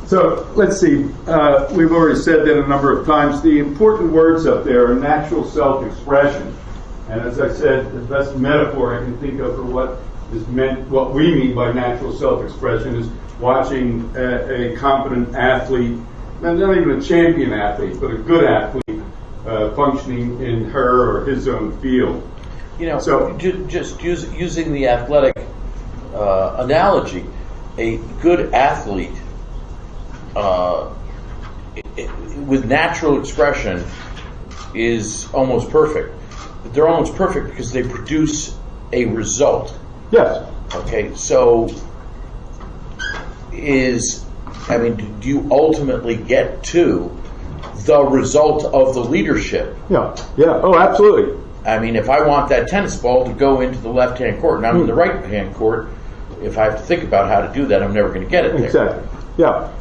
So let's see. We've already said that a number of times. The important words up there are natural self-expression. And as I said, the best metaphor I can think of for what is meant, what we mean by natural self-expression, is watching a competent athlete, not even a champion athlete, but a good athlete functioning in her or his own field. You know, so just using the athletic analogy, a good athlete with natural expression is almost perfect. They're almost perfect because they produce a result. Yes. Okay, so do you ultimately get to the result of the leadership? Yeah. Oh, absolutely. I mean, if I want that tennis ball to go into the left-hand court and I'm in the right-hand court, if I have to think about how to do that, I'm never going to get it there. Exactly. Yeah.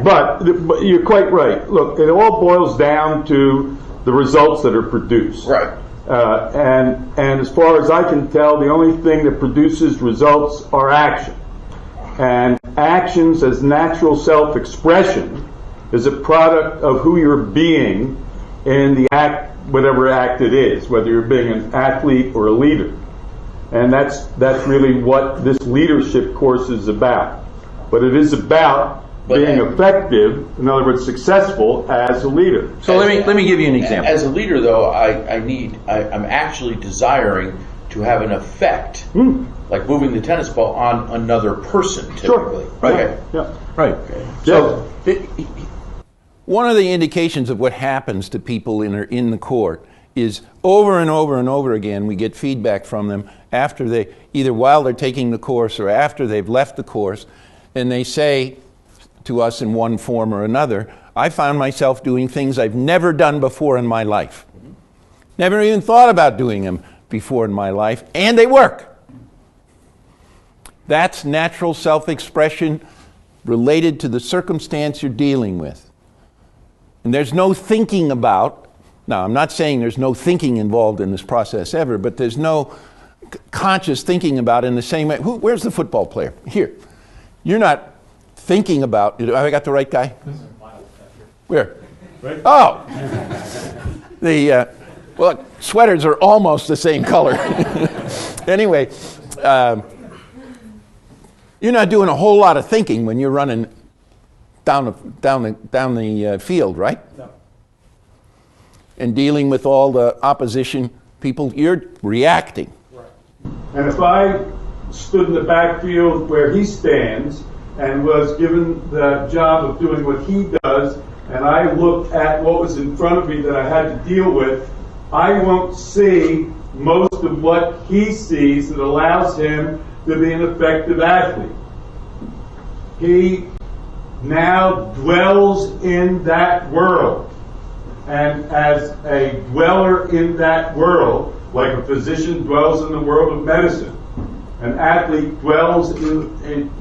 But you're quite right. Look, it all boils down to the results that are produced. Right. And as far as I can tell, the only thing that produces results are action. And actions as natural self-expression is a product of who you're being in the act, whatever act it is, whether you're being an athlete or a leader. And that's really what this leadership course is about. But it is about being effective, in other words, successful as a leader. So let me give you an example. As a leader, though, I'm actually desiring to have an effect, like moving the tennis ball on another person, typically. Sure. Right. Okay. Yeah. Right. Okay. So one of the indications of what happens to people in the court is over and over and over again we get feedback from them after they, either while they're taking the course or after they've left the course, and they say to us in one form or another, I found myself doing things I've never done before in my life. Never even thought about doing them before in my life, and they work. That's natural self-expression related to the circumstance you're dealing with. And there's no thinking about, now I'm not saying there's no thinking involved in this process ever, but there's no conscious thinking about in the same way. Where's the football player? Here. You're not thinking about, have I got the right guy? Where? Right. Oh! Well, sweaters are almost the same color. Anyway, you're not doing a whole lot of thinking when you're running down the field, right? No. And dealing with all the opposition people, you're reacting. Right. And if I stood in the backfield where he stands and was given the job of doing what he does, and I looked at what was in front of me that I had to deal with, I won't see most of what he sees that allows him to be an effective athlete. He now dwells in that world. And as a dweller in that world, like a physician dwells in the world of medicine, an athlete dwells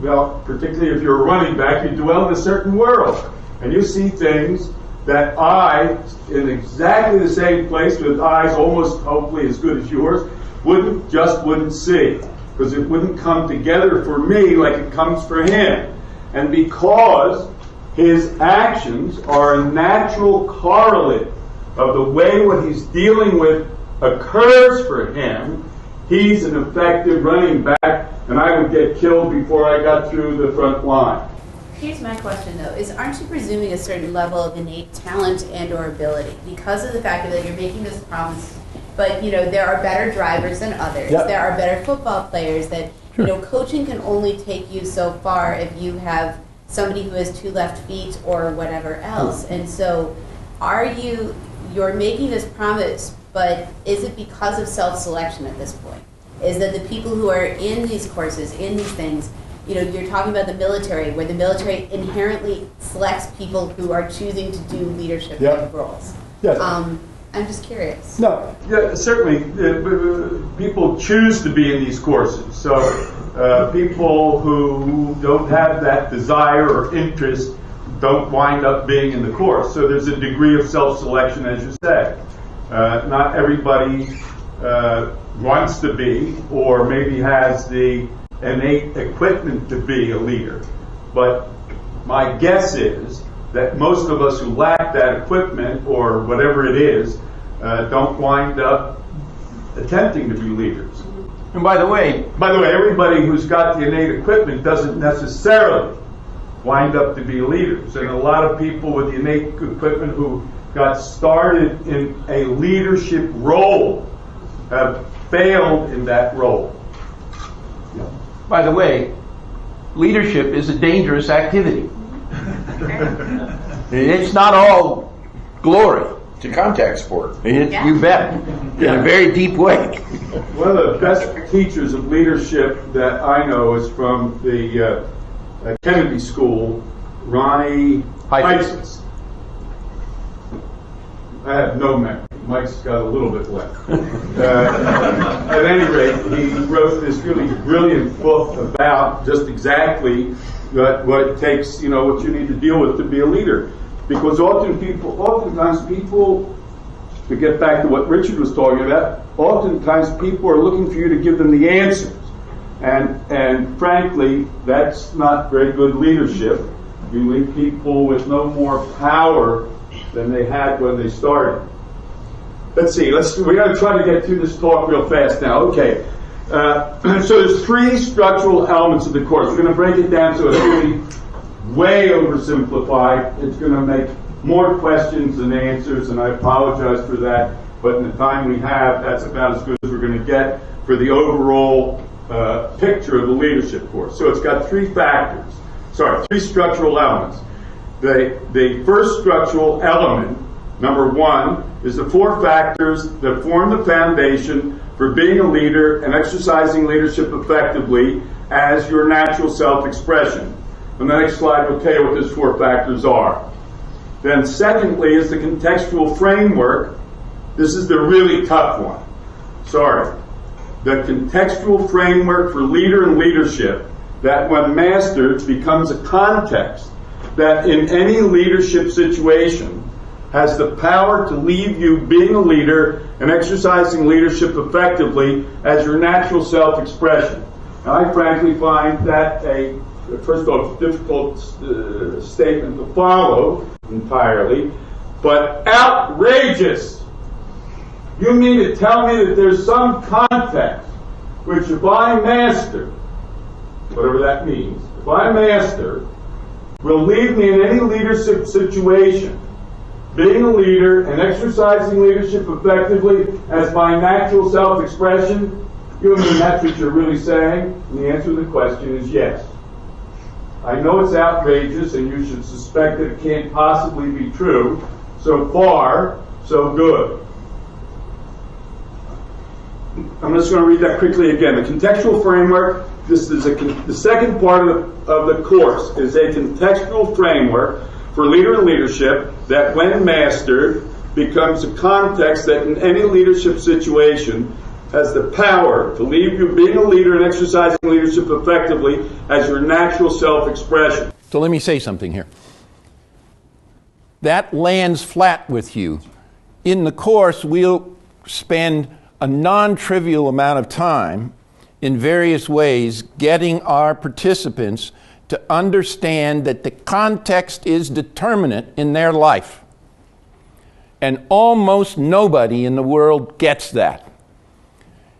well, particularly if you're a running back, you dwell in a certain world. And you see things that I, in exactly the same place with eyes almost hopefully as good as yours, wouldn't see. Because it wouldn't come together for me like it comes for him. And because his actions are a natural correlate of the way what he's dealing with occurs for him, he's an effective running back, and I would get killed before I got through the front line. Here's my question, though, aren't you presuming a certain level of innate talent and or ability because of the fact that you're making this promise, but, there are better drivers than others. Yep. There are better football players that, sure. Coaching can only take you so far if you have somebody who has 2 left feet or whatever else. And so you're making this promise, but is it because of self-selection at this point? Is that the people who are in these courses, in these things, you're talking about the military, where the military inherently selects people who are choosing to do leadership roles. Yes. I'm just curious. No, yeah, certainly people choose to be in these courses. So people who don't have that desire or interest don't wind up being in the course. So there's a degree of self-selection, as you say. Not everybody wants to be, or maybe has the innate equipment to be a leader. But my guess is that most of us who lack that equipment or whatever it is don't wind up attempting to be leaders. And by the way, everybody who's got the innate equipment doesn't necessarily wind up to be leaders. And a lot of people with the innate equipment who got started in a leadership role have failed in that role. by the way, leadership is a dangerous activity. It's not all glory. It's a contact sport. You bet. In a very deep way. One of the best teachers of leadership that I know is from the Kennedy School, Ronnie Heifetz. I have no memory. Mike's got a little bit left. At any rate, he wrote this really brilliant book about just exactly what it takes, what you need to deal with to be a leader. Because oftentimes people, to get back to what Richard was talking about, oftentimes people are looking for you to give them the answers. And frankly, that's not very good leadership. You leave people with no more power than they had when they started. Let's see, we're going to try to get through this talk real fast now. Okay. So there's 3 structural elements of the course. We're going to break it down so it's really way oversimplified. It's going to make more questions than answers, and I apologize for that. But in the time we have, that's about as good as we're going to get for the overall picture of the leadership course. So it's got 3 structural elements. The first structural element, number 1, is the 4 factors that form the foundation for being a leader and exercising leadership effectively as your natural self-expression. On the next slide, we'll tell you what those 4 factors are. Then secondly is the contextual framework. This is the really tough one. The contextual framework for leader and leadership that when mastered becomes a context that in any leadership situation has the power to leave you being a leader and exercising leadership effectively as your natural self-expression. And I frankly find that first of all, difficult statement to follow entirely, but outrageous. You mean to tell me that there's some context which if I master, whatever that means, if I master, will lead me in any leadership situation, being a leader and exercising leadership effectively as my natural self-expression? You mean that's what you're really saying? And the answer to the question is yes. I know it's outrageous and you should suspect that it can't possibly be true. So far, so good. I'm just going to read that quickly again. The contextual framework, this is the second part of the course, is a contextual framework for leader and leadership that when mastered becomes a context that in any leadership situation has the power to leave you being a leader and exercising leadership effectively as your natural self-expression. So let me say something here. That lands flat with you. In the course, we'll spend a non-trivial amount of time in various ways getting our participants to understand that the context is determinant in their life. And almost nobody in the world gets that.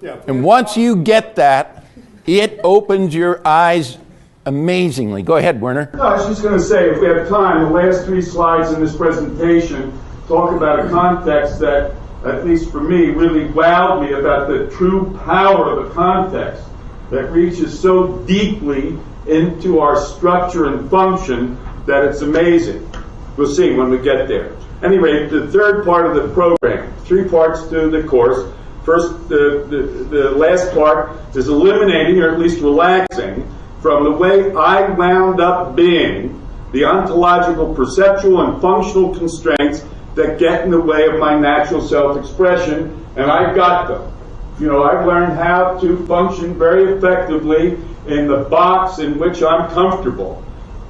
Yeah. And once you get that, it opens your eyes amazingly. Go ahead, Werner. No, I was just going to say, if we have time, the last 3 slides in this presentation talk about a context that, at least for me, really wowed me about the true power of a context that reaches so deeply into our structure and function that it's amazing. We'll see when we get there. Anyway, the third part of the program, 3 parts to the course. First, the last part is eliminating, or at least relaxing, from the way I wound up being the ontological, perceptual, and functional constraints that get in the way of my natural self-expression, and I've got them. I've learned how to function very effectively in the box in which I'm comfortable.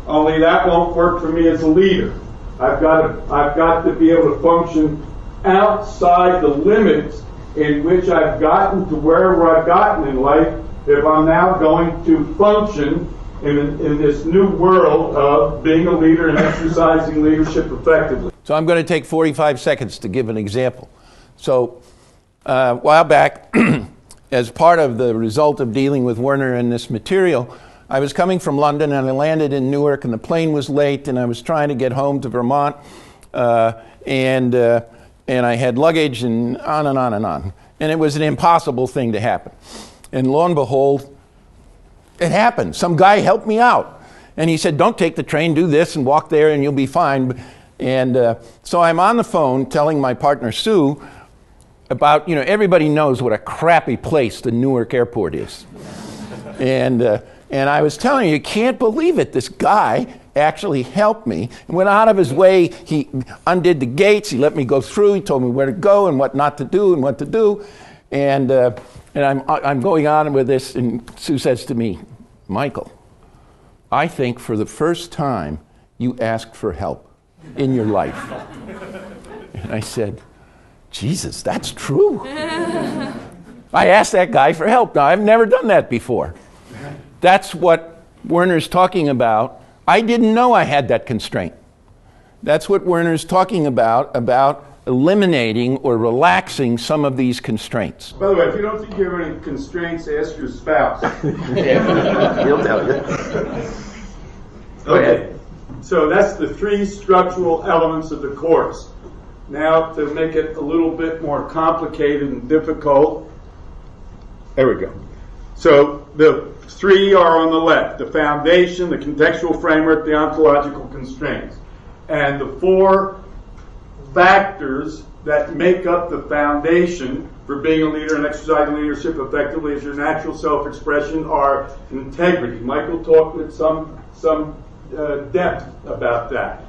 Only that won't work for me as a leader. I've got to be able to function outside the limits in which I've gotten to wherever I've gotten in life if I'm now going to function in this new world of being a leader and exercising leadership effectively. So I'm going to take 45 seconds to give an example. So a while back, as part of the result of dealing with Werner and this material, I was coming from London and I landed in Newark and the plane was late and I was trying to get home to Vermont and I had luggage and on and on and on. And it was an impossible thing to happen. And lo and behold, it happened. Some guy helped me out. And he said, don't take the train, do this and walk there and you'll be fine. And so I'm on the phone telling my partner Sue about, everybody knows what a crappy place the Newark airport is. And I was telling you can't believe it. This guy actually helped me and went out of his way. He undid the gates. He let me go through. He told me where to go and what not to do and what to do. And I'm going on with this, and Sue says to me, Michael, I think for the first time you asked for help in your life. And I said, Jesus, that's true. I asked that guy for help. Now, I've never done that before. That's what Werner's talking about. I didn't know I had that constraint. That's what Werner's talking about eliminating or relaxing some of these constraints. By the way, if you don't think you have any constraints, ask your spouse. He'll tell you. Okay, so that's the 3 structural elements of the course. Now, to make it a little bit more complicated and difficult, there we go. So the 3 are on the left: the foundation, the contextual framework, the ontological constraints. And the 4 factors that make up the foundation for being a leader and exercising leadership effectively as your natural self-expression are integrity. Michael talked with some depth about that.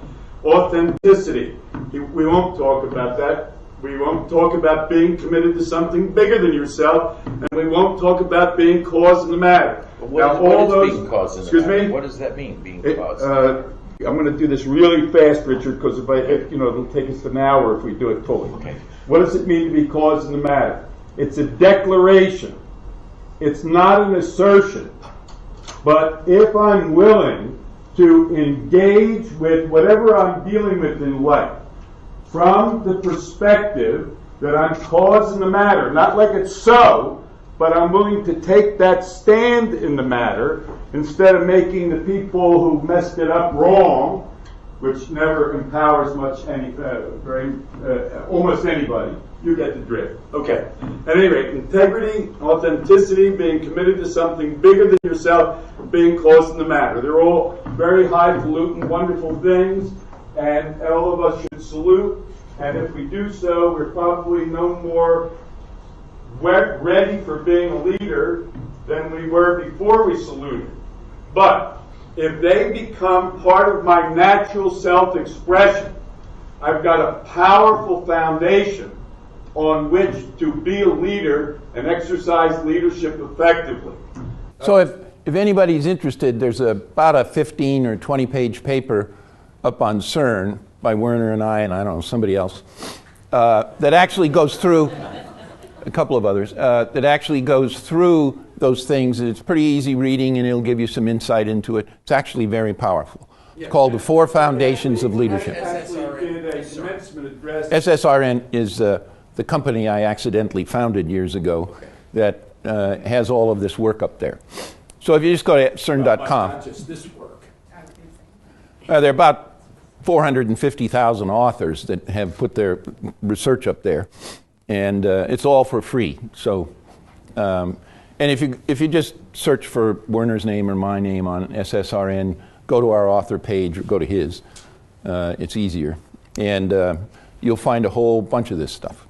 Authenticity. We won't talk about that. We won't talk about being committed to something bigger than yourself, and we won't talk about being cause in the matter. What is being cause in the matter? Excuse me? What does that mean, being cause? I'm going to do this really fast, Richard, because it'll take us an hour if we do it fully. Okay. What does it mean to be cause in the matter? It's a declaration. It's not an assertion. But if I'm willing to engage with whatever I'm dealing with in life from the perspective that I'm cause in the matter, not like it's so, but I'm willing to take that stand in the matter instead of making the people who messed it up wrong, which never empowers almost anybody. You get the drift. Okay. At any rate, integrity, authenticity, being committed to something bigger than yourself, being close in the matter. They're all very highfalutin, wonderful things, and all of us should salute. And if we do so, we're probably no more ready for being a leader than we were before we saluted. But if they become part of my natural self-expression, I've got a powerful foundation on which to be a leader and exercise leadership effectively. So if anybody's interested, there's about a 15 or 20 page paper up on CERN by Werner and I don't know, somebody else, that actually goes through, a couple of others, that actually goes through those things. It's pretty easy reading and it'll give you some insight into it. It's actually very powerful. It's called The 4 Foundations of Leadership. SSRN is the company I accidentally founded years ago that has all of this work up there. So if you just go to CERN.com. Not just this work. There are about 450,000 authors that have put their research up there, and it's all for free. So, and if you just search for Werner's name or my name on SSRN, go to our author page or go to his. It's easier, and you'll find a whole bunch of this stuff.